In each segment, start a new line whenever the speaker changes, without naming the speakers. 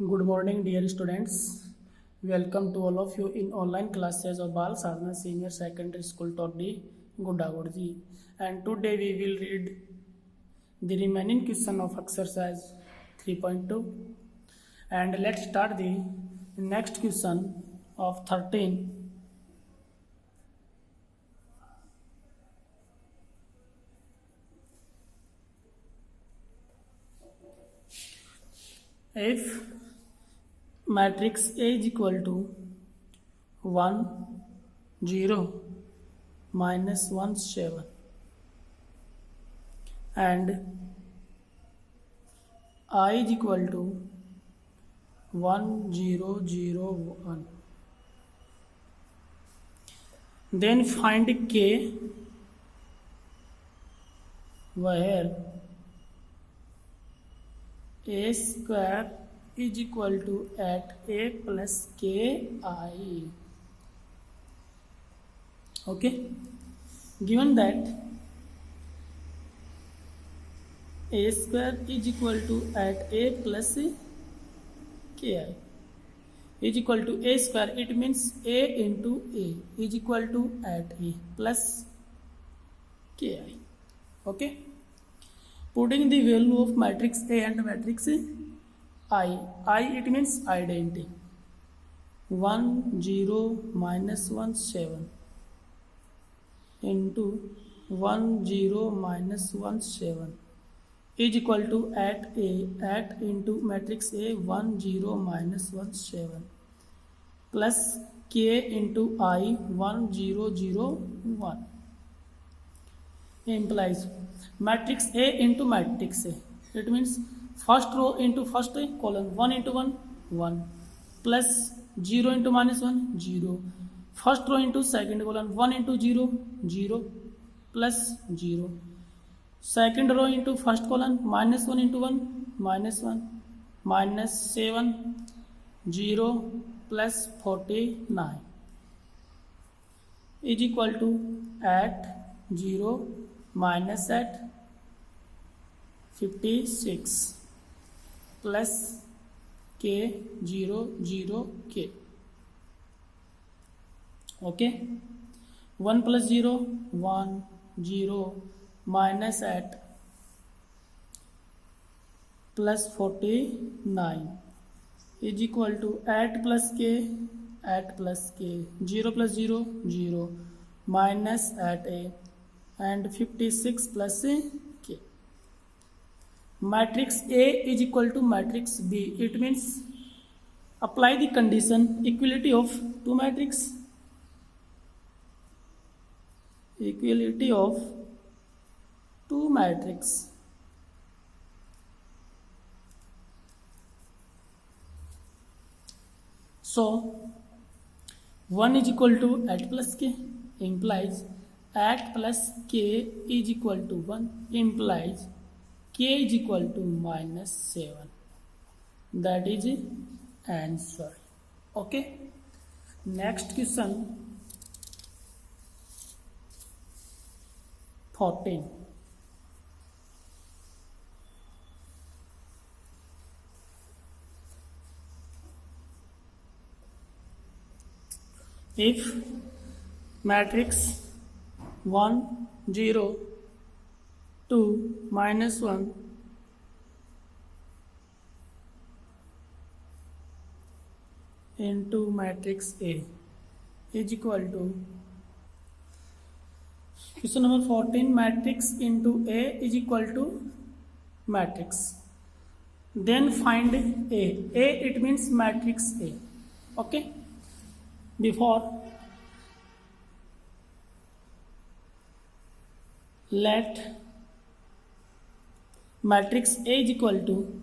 Good morning, dear students. Welcome to all of you in online classes of Bal Sadhana Senior Secondary School Toddi, Gudagurji. And today we will read the remaining question of exercise 3.2. And let's start the next question of 13. If matrix A is equal to 1, 0, minus 1, 7 and I is equal to 1, 0, 0, 1, then find K where A square is equal to at A plus Ki. Okay, given that A square is equal to at A plus Ki is equal to A square, it means A into A is equal to at A plus Ki. Okay, putting the value of matrix A and matrix I it means identity. 1, 0, minus 1, 7 into 1, 0, minus 1, 7 is equal to at A, at into matrix A 1, 0, minus 1, 7 plus K into I 1, 0, 0, 1 implies matrix A into matrix A. It means first row into first column, 1 into 1, 1 plus 0 into minus 1, 0. First row into second column, 1 into 0, 0 plus 0. Second row into first column, minus 1 into 1, minus 1, minus 7, 0 plus 49 is equal to at 0 minus at 56 plus K 0, 0, K. Okay, 1 plus 0, 1, 0 minus at plus 49 is equal to at plus K, 0 plus 0, 0 minus at A and 56 plus K. Matrix A is equal to matrix B. It means apply the condition equality of two matrix. Equality of two matrix. So 1 is equal to at plus K implies at plus K is equal to 1 implies K is equal to minus 7. That is answer. Okay, next question 14. If matrix 1, 0, 2, minus 1 into matrix A is equal to, question number 14, matrix into A is equal to matrix. Then find A. A it means matrix A. Okay, before let matrix A is equal to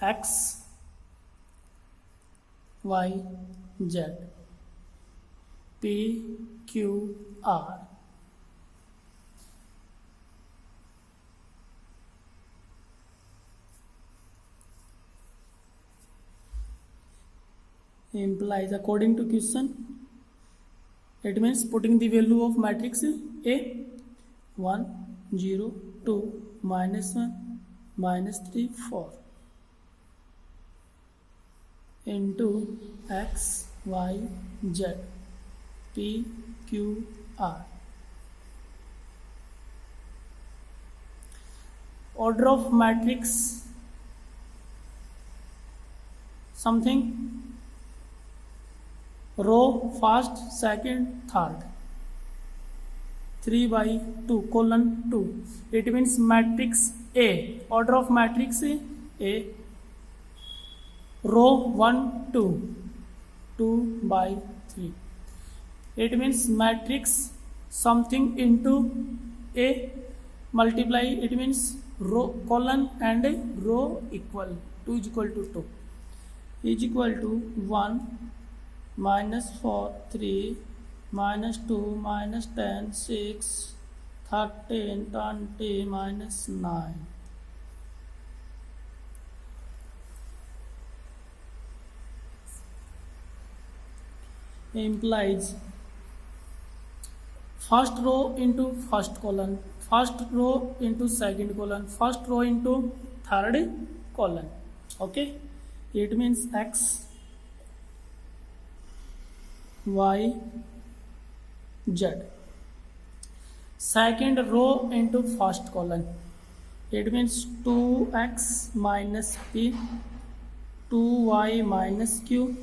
X, Y, Z, P, Q, R. Implies according to question, it means putting the value of matrix A 1, 0, 2, minus 1, minus 3 4 into x y z p q r. Order of matrix something, row first second third, 3 by 2 colon 2. It means matrix A. Order of matrix A, row 1 2 2 by 3. It means matrix something into A multiply, it means row colon and row equal 2 is equal to 2 is equal to 1 minus 4 3 minus 2 minus 10 6 13 20 minus 9. Implies first row into first column, first row into second column, first row into third column. Okay, it means x y z. Second row into first column, it means 2x minus p, 2y minus q,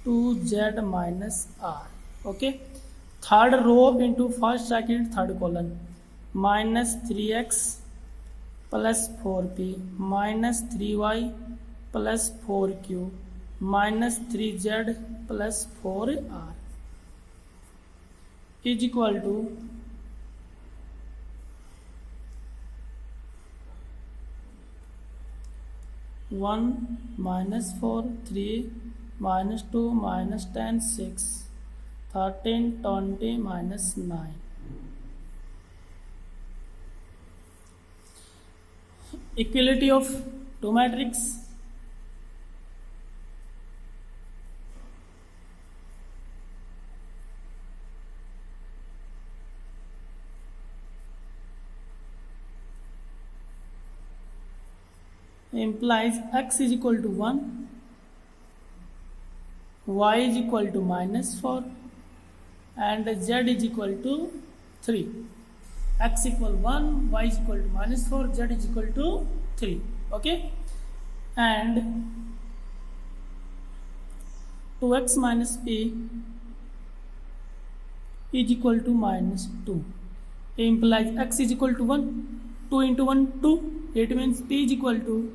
2z minus r. Okay, third row into first second third column, minus 3x plus 4p minus 3y plus 4q minus 3z plus 4r is equal to 1 minus 4 3 minus 2 minus 10 6 13 20 minus 9. Equality of two matrix. Implies x is equal to 1, y is equal to minus 4 and z is equal to 3. X equal 1, y is equal to minus 4, z is equal to 3. Okay, and 2x minus p is equal to minus 2. Implies x is equal to 1, 2 into 1 2, it means p is equal to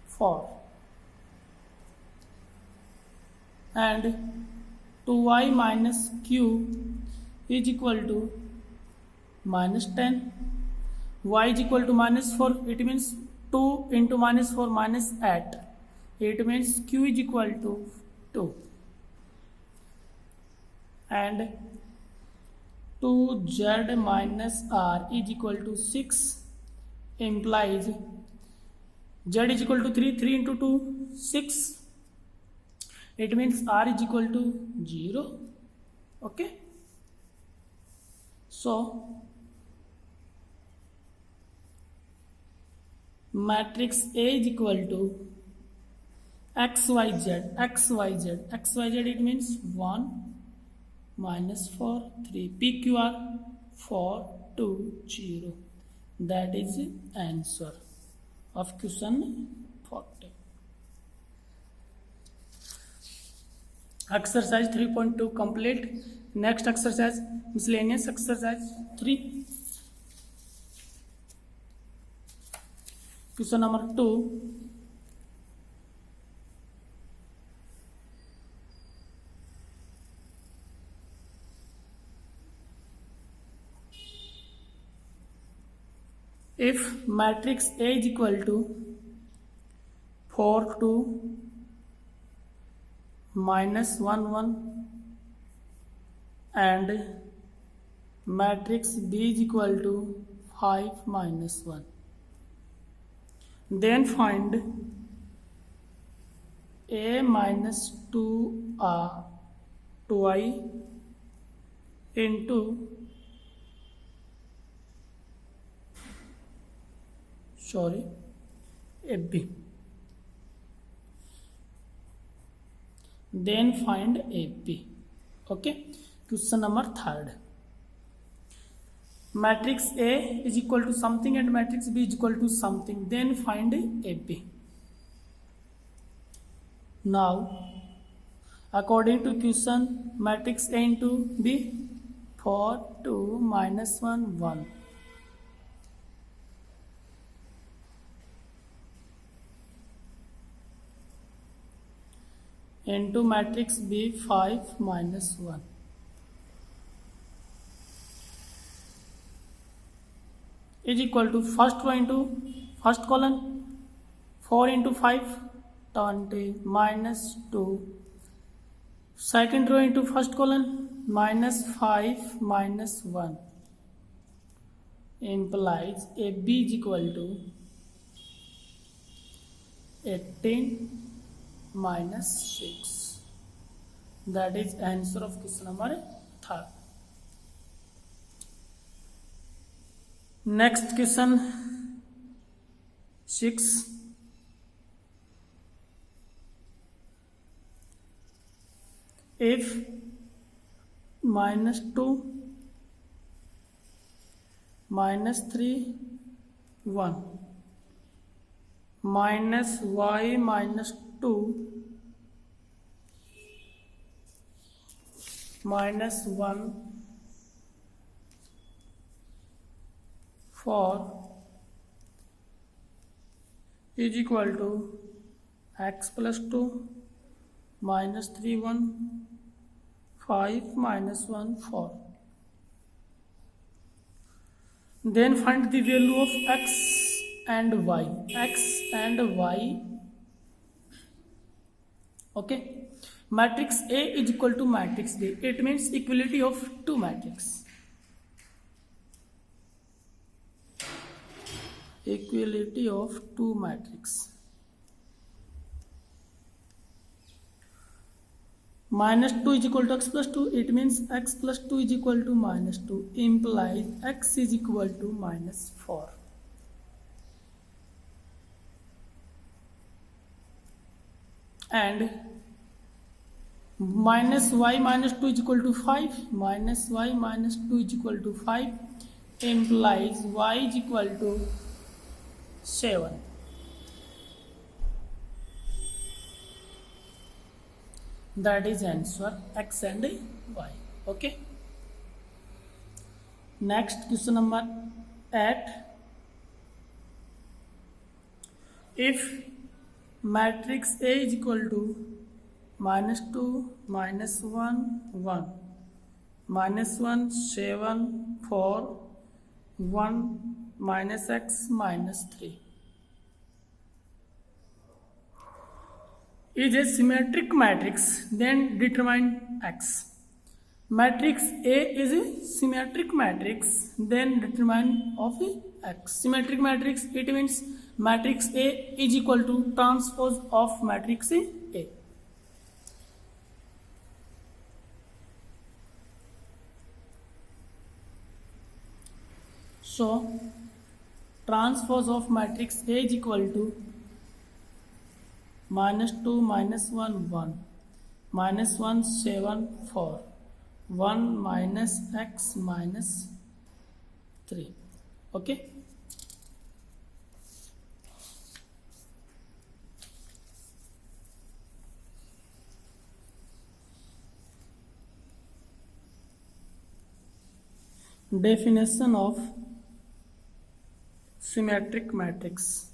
4 and 2y minus q is equal to minus 10, y is equal to minus 4, it means 2 into minus 4 minus 8, it means q is equal to 2 and 2z minus r is equal to 6. Implies z is equal to 3, 3 into 2 6, it means r is equal to 0. Okay, so matrix A is equal to xyz xyz xyz, it means 1 minus 4 3 pqr 4 2 0. That is the answer of question 40. Exercise 3.2 complete. Next exercise, miscellaneous exercise 3. Question number 2. If matrix A is equal to 4 2 minus 1 1 and matrix B is equal to 5 minus 1, then find A minus 2i into sorry, AB. Then find AB. Okay, question number 3rd. Matrix A is equal to something and matrix B is equal to something. Then find AB. Now, according to question, matrix A into B, 4, 2, minus 1, 1. Into matrix B, 5, minus 1. Is equal to first row into first column, 4 into 5, 20, minus 2. Second row into first column, minus 5, minus 1. Implies AB is equal to 18 minus 6. That is answer of question number 3rd. Next question 6. If minus 2, minus 3, 1, minus y minus 2, minus 1, 4 is equal to x plus 2, minus 3, 1, 5, minus 1, 4. Then find the value of x and y. X and y. Okay. Matrix A is equal to matrix B. It means equality of two matrices. Equality of two matrices. Minus 2 is equal to x plus 2. It means x plus 2 is equal to minus 2. Implies x is equal to minus 4. And minus y minus 2 is equal to 5. Minus y minus 2 is equal to 5. Implies y is equal to 7. That is answer x and y. Okay. Next question number 8. If matrix A is equal to minus 2, minus 1, 1, minus 1, 7, 4, 1, minus x, minus 3 is a symmetric matrix, then determine x. Matrix A is a symmetric matrix, then determine of x. Symmetric matrix, it means matrix A is equal to transpose of matrix A. So, transpose of matrix A is equal to minus 2, minus 1, 1, minus 1, 7, 4, 1, minus x, minus 3. Okay. Definition of symmetric matrix.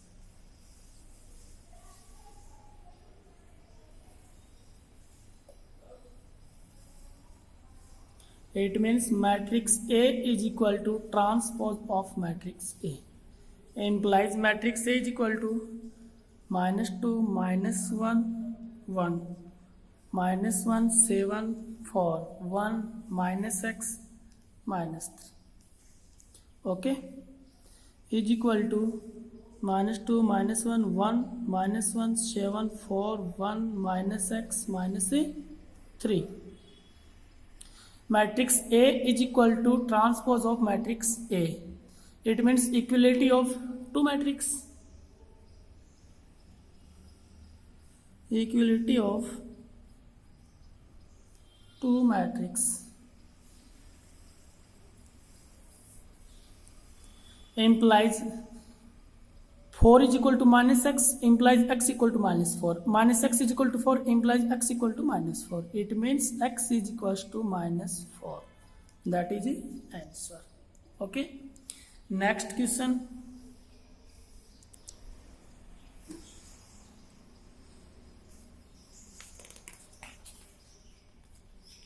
It means matrix A is equal to transpose of matrix A. Implies matrix A is equal to minus 2, minus 1, 1, minus 1, 7, 4, 1, minus x, minus 3. Okay. Is equal to minus 2, minus 1, 1, minus 1, 7, 4, 1, minus x, minus 3. Matrix A is equal to transpose of matrix A. It means equality of two matrices. equality of two matrix implies 4 is equal to minus x implies x equal to minus 4. Minus x is equal to 4 implies x equal to minus 4. It means x is equals to minus 4. That is the answer. Okay. Next question.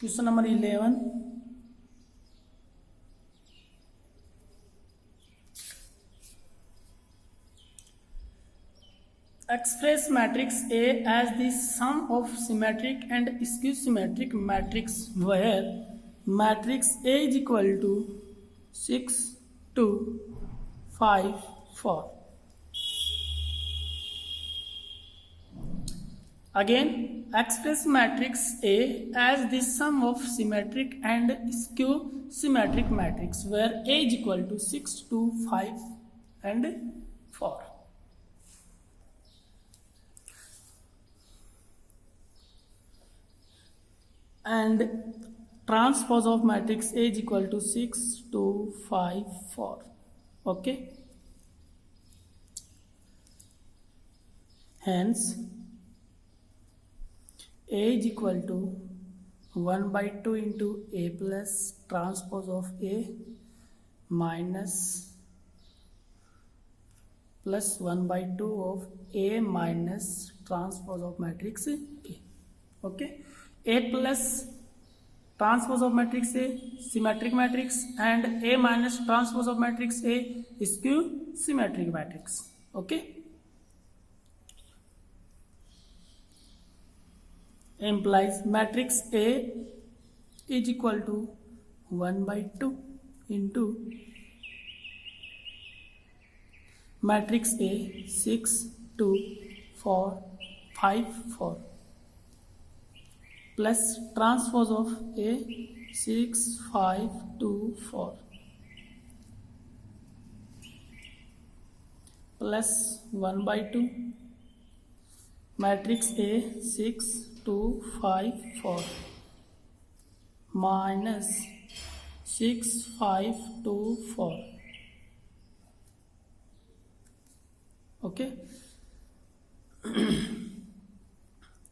Question number 11. Express matrix A as the sum of symmetric and skew symmetric matrix where matrix A is equal to 6, 2, 5, 4. Again, express matrix A as the sum of symmetric and skew symmetric matrix where A is equal to 6, 2, 5 and 4. And transpose of matrix A is equal to 6, 2, 5, 4. Okay. Hence, A is equal to 1 by 2 into A plus transpose of A minus plus 1 by 2 of A minus transpose of matrix A. Okay. A plus transpose of matrix A symmetric matrix and A minus transpose of matrix A skew symmetric matrix. Okay. Implies matrix A is equal to 1 by 2 into matrix A 6, 2, 4, 5, 4 plus transpose of A 6, 5, 2, 4 plus 1 by 2 matrix A 6, 2, 5, 4 minus 6, 5, 2, 4. Okay.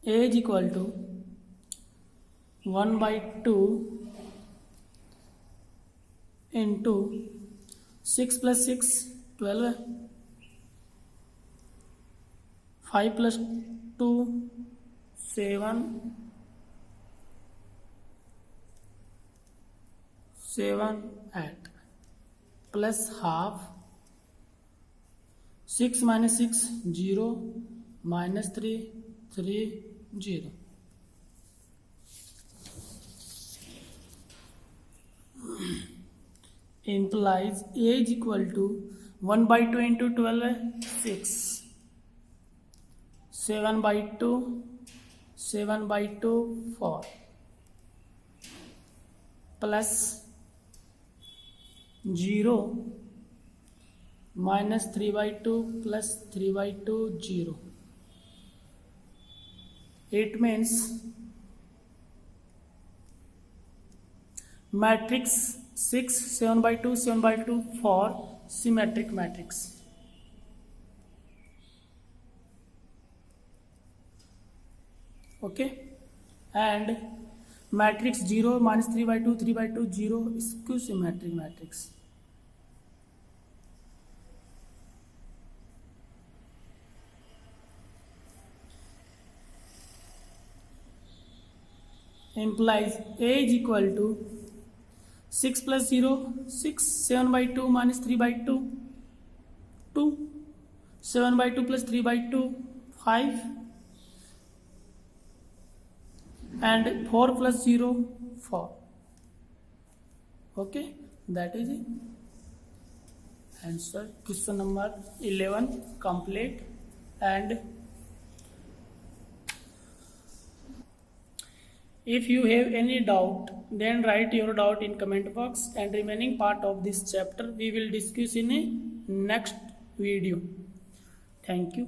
A is equal to 1 by 2 into 6 plus 6, 12, 5 plus 2, 7, 8 plus half 6 minus 6 0 minus 3 3 0. Implies A is equal to 1 by 2 into 12 6, 7 by 2 4 plus 0 minus 3 by 2 plus 3 by 2 0. It means matrix 6 7 by 2 7 by 2 4 symmetric matrix. Okay. And matrix 0 minus 3 by 2 3 by 2 0 skew symmetric matrix. Implies A is equal to 6 plus 0 6, 7 by 2 minus 3 by 2 2, 7 by 2 plus 3 by 2 5 and 4 plus 0 4. Okay, that is it. Answer question number 11 complete. And if you have any doubt, then write your doubt in comment box, and remaining part of this chapter we will discuss in a next video. Thank you.